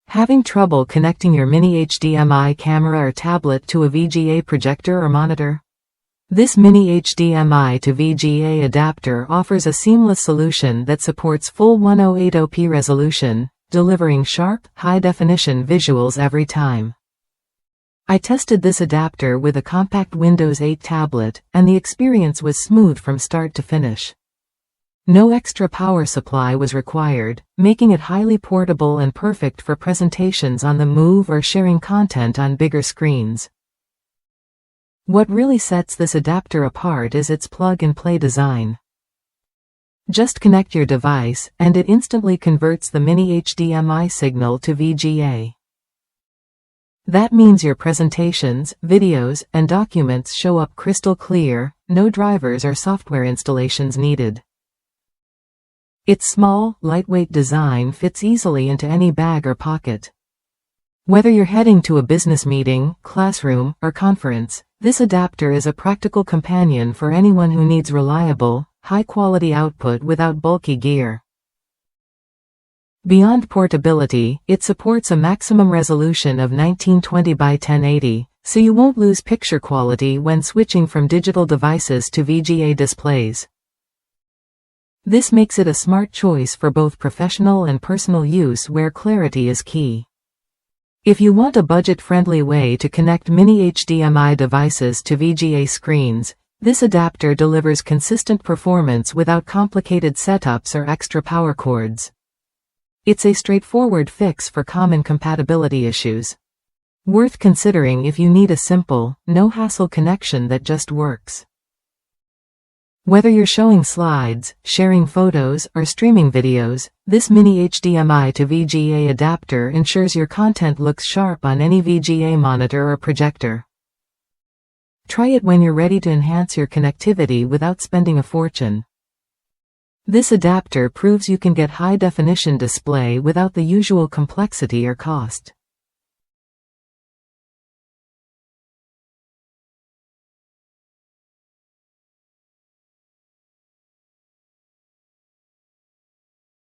Having trouble connecting your Mini HDMI camera or tablet to a VGA projector or monitor? This Mini HDMI to VGA adapter offers a seamless solution that supports full 1080p resolution, delivering sharp, high-definition visuals every time. I tested this adapter with a compact Windows 8 tablet, and the experience was smooth from start to finish. No extra power supply was required, making it highly portable and perfect for presentations on the move or sharing content on bigger screens. What really sets this adapter apart is its plug-and-play design. Just connect your device, and it instantly converts the Mini HDMI signal to VGA. That means your presentations, videos, and documents show up crystal clear, no drivers or software installations needed. Its small, lightweight design fits easily into any bag or pocket. Whether you're heading to a business meeting, classroom, or conference, this adapter is a practical companion for anyone who needs reliable, high-quality output without bulky gear. Beyond portability, it supports a maximum resolution of 1920 by 1080, so you won't lose picture quality when switching from digital devices to VGA displays. This makes it a smart choice for both professional and personal use where clarity is key. If you want a budget-friendly way to connect Mini HDMI devices to VGA screens, this adapter delivers consistent performance without complicated setups or extra power cords. It's a straightforward fix for common compatibility issues. Worth considering if you need a simple, no-hassle connection that just works. Whether you're showing slides, sharing photos, or streaming videos, this Mini HDMI to VGA adapter ensures your content looks sharp on any VGA monitor or projector. Try it when you're ready to enhance your connectivity without spending a fortune. This adapter proves you can get high-definition display without the usual complexity or cost.